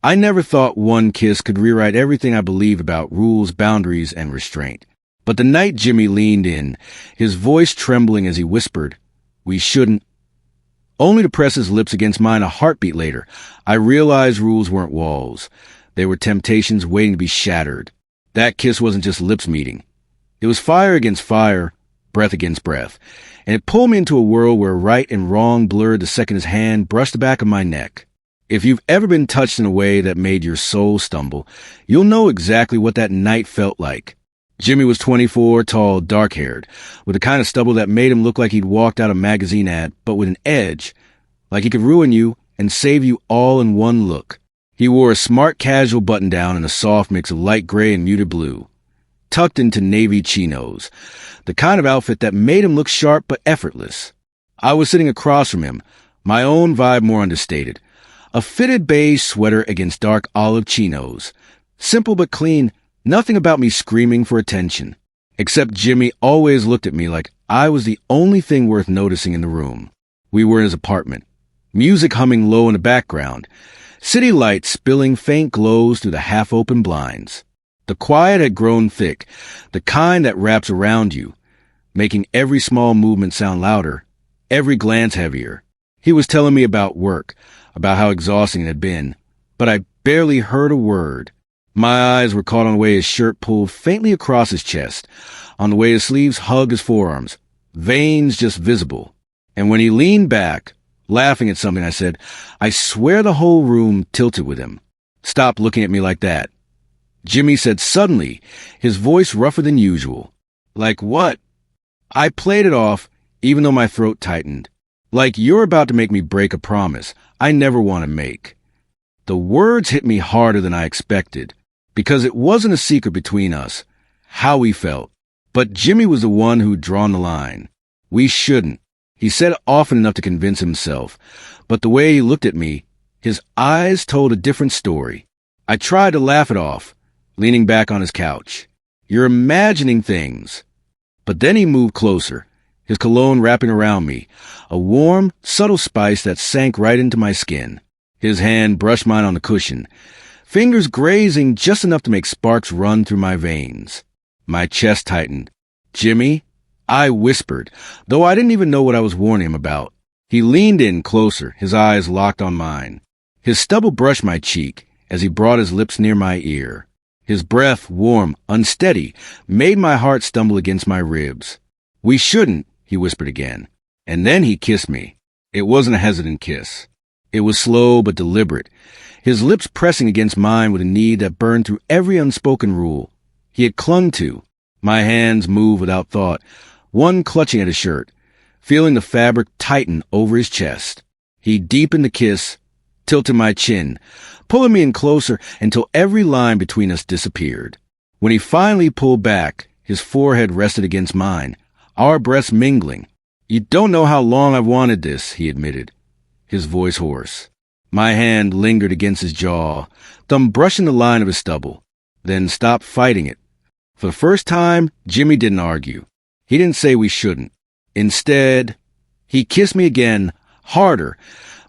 I never thought one kiss could rewrite everything I believe about rules, boundaries, and restraint. But the night Jimmy leaned in, his voice trembling as he whispered, "We shouldn't," only to press his lips against mine a heartbeat later, I realized rules weren't walls. They were temptations waiting to be shattered. That kiss wasn't just lips meeting. It was fire against fire, breath against breath, and it pulled me into a world where right and wrong blurred the second his hand brushed the back of my neck. If you've ever been touched in a way that made your soul stumble, you'll know exactly what that night felt like. Jimmy was 24, tall, dark-haired, with the kind of stubble that made him look like he'd walked out a magazine ad, but with an edge, like he could ruin you and save you all in one look. He wore a smart casual button-down and a soft mix of light gray and muted blue, tucked into navy chinos, the kind of outfit that made him look sharp but effortless. I was sitting across from him, my own vibe more understated. A fitted beige sweater against dark olive chinos. Simple but clean, nothing about me screaming for attention. Except Jimmy always looked at me like I was the only thing worth noticing in the room. We were in his apartment. Music humming low in the background. City lights spilling faint glows through the half-open blinds. The quiet had grown thick, the kind that wraps around you, making every small movement sound louder, every glance heavier. He was telling me about work, about how exhausting it had been, but I barely heard a word. My eyes were caught on the way his shirt pulled faintly across his chest, on the way his sleeves hugged his forearms, veins just visible. And when he leaned back, laughing at something I said, I swear the whole room tilted with him. "Stop looking at me like that," Jimmy said suddenly, his voice rougher than usual. "Like what?" I played it off, even though my throat tightened. "Like you're about to make me break a promise I never want to make." The words hit me harder than I expected, because it wasn't a secret between us, how we felt. But Jimmy was the one who'd drawn the line. We shouldn't. He said it often enough to convince himself, but the way he looked at me, his eyes told a different story. I tried to laugh it off, leaning back on his couch. "You're imagining things." But then he moved closer, his cologne wrapping around me, a warm, subtle spice that sank right into my skin. His hand brushed mine on the cushion, fingers grazing just enough to make sparks run through my veins. My chest tightened. "Jimmy?" I whispered, though I didn't even know what I was warning him about. He leaned in closer, his eyes locked on mine. His stubble brushed my cheek as he brought his lips near my ear. His breath, warm, unsteady, made my heart stumble against my ribs. "We shouldn't," he whispered again. And then he kissed me. It wasn't a hesitant kiss. It was slow but deliberate, his lips pressing against mine with a need that burned through every unspoken rule he had clung to. My hands moved without thought, one clutching at his shirt, feeling the fabric tighten over his chest. He deepened the kiss, tilted my chin, pulling me in closer until every line between us disappeared. When he finally pulled back, his forehead rested against mine, our breaths mingling. "You don't know how long I've wanted this," he admitted, his voice hoarse. My hand lingered against his jaw, thumb brushing the line of his stubble, then stopped fighting it. For the first time, Jimmy didn't argue. He didn't say we shouldn't. Instead, he kissed me again, harder,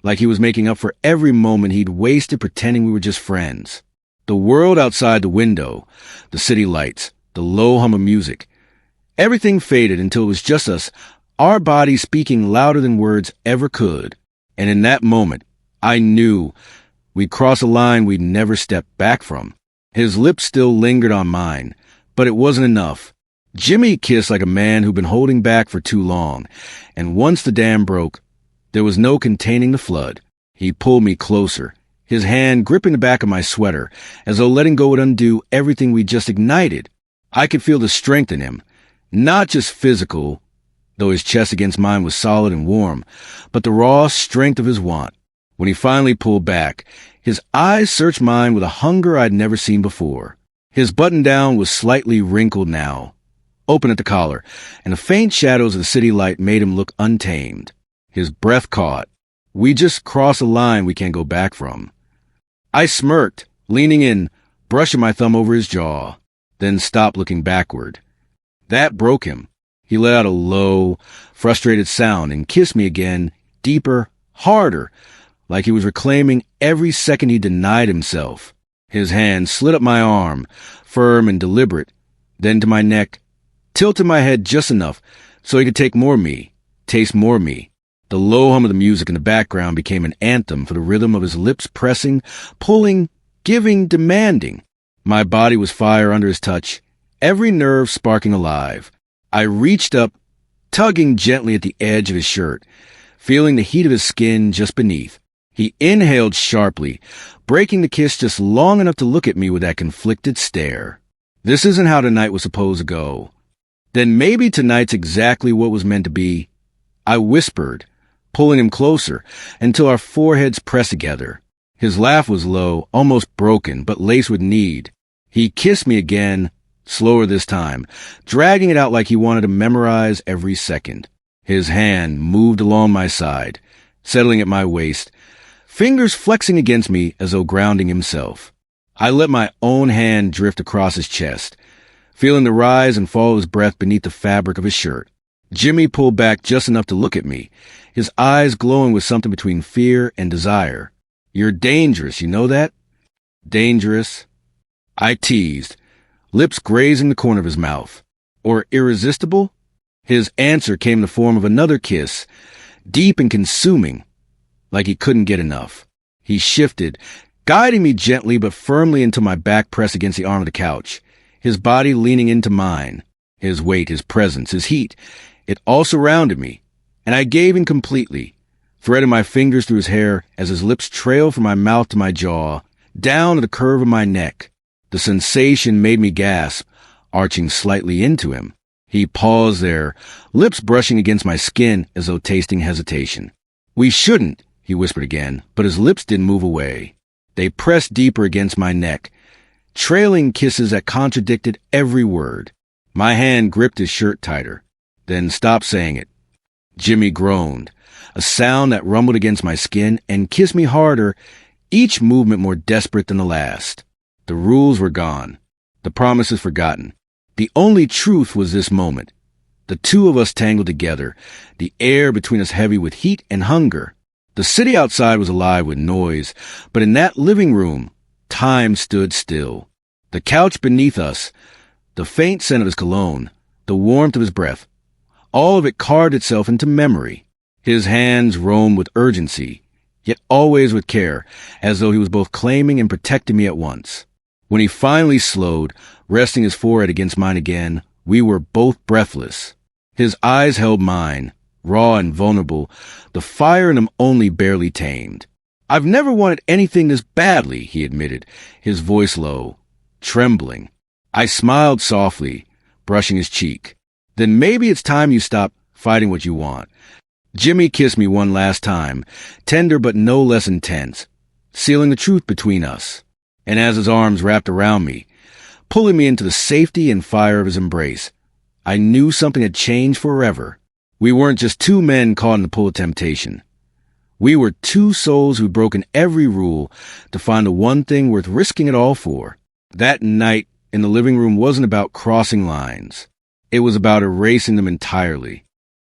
like he was making up for every moment he'd wasted pretending we were just friends. The world outside the window, the city lights, the low hum of music, everything faded until it was just us, our bodies speaking louder than words ever could. And in that moment, I knew we'd crossed a line we'd never step back from. His lips still lingered on mine, but it wasn't enough. Jimmy kissed like a man who'd been holding back for too long, and once the dam broke, there was no containing the flood. He pulled me closer, his hand gripping the back of my sweater, as though letting go would undo everything we just ignited. I could feel the strength in him, not just physical, though his chest against mine was solid and warm, but the raw strength of his want. When he finally pulled back, his eyes searched mine with a hunger I'd never seen before. His button-down was slightly wrinkled now, open at the collar, and the faint shadows of the city light made him look untamed. His breath caught. We just crossed a line we can't go back from. I smirked, leaning in, brushing my thumb over his jaw, then stopped looking backward. That broke him. He let out a low, frustrated sound and kissed me again, deeper, harder, like he was reclaiming every second he denied himself. His hand slid up my arm, firm and deliberate, then to my neck, tilted my head just enough so he could take more of me, taste more of me. The low hum of the music in the background became an anthem for the rhythm of his lips pressing, pulling, giving, demanding. My body was fire under his touch, every nerve sparking alive. I reached up, tugging gently at the edge of his shirt, feeling the heat of his skin just beneath. He inhaled sharply, breaking the kiss just long enough to look at me with that conflicted stare. This isn't how tonight was supposed to go. Then maybe tonight's exactly what was meant to be. I whispered, pulling him closer until our foreheads pressed together. His laugh was low, almost broken, but laced with need. He kissed me again, slower this time, dragging it out like he wanted to memorize every second. His hand moved along my side, settling at my waist, fingers flexing against me as though grounding himself. I let my own hand drift across his chest, feeling the rise and fall of his breath beneath the fabric of his shirt. Jimmy pulled back just enough to look at me, his eyes glowing with something between fear and desire. "You're dangerous, you know that?" "Dangerous?" I teased, lips grazing the corner of his mouth. "Or irresistible?" His answer came in the form of another kiss, deep and consuming, like he couldn't get enough. He shifted, guiding me gently but firmly until my back pressed against the arm of the couch, his body leaning into mine. His weight, his presence, his heat, it all surrounded me, and I gave in completely, threading my fingers through his hair as his lips trailed from my mouth to my jaw, down to the curve of my neck. The sensation made me gasp, arching slightly into him. He paused there, lips brushing against my skin as though tasting hesitation. "We shouldn't," he whispered again, but his lips didn't move away. They pressed deeper against my neck, trailing kisses that contradicted every word. My hand gripped his shirt tighter, then stopped saying it. Jimmy groaned, a sound that rumbled against my skin, and kissed me harder, each movement more desperate than the last. The rules were gone, the promises forgotten. The only truth was this moment. The two of us tangled together, the air between us heavy with heat and hunger. The city outside was alive with noise, but in that living room, time stood still. The couch beneath us, the faint scent of his cologne, the warmth of his breath, all of it carved itself into memory. His hands roamed with urgency, yet always with care, as though he was both claiming and protecting me at once. When he finally slowed, resting his forehead against mine again, we were both breathless. His eyes held mine, raw and vulnerable, the fire in them only barely tamed. "I've never wanted anything this badly," he admitted, his voice low, trembling. I smiled softly, brushing his cheek. "Then maybe it's time you stop fighting what you want." Jimmy kissed me one last time, tender but no less intense, sealing the truth between us. And as his arms wrapped around me, pulling me into the safety and fire of his embrace, I knew something had changed forever. We weren't just two men caught in the pull of temptation. We were two souls who'd broken every rule to find the one thing worth risking it all for. That night in the living room wasn't about crossing lines. It was about erasing them entirely.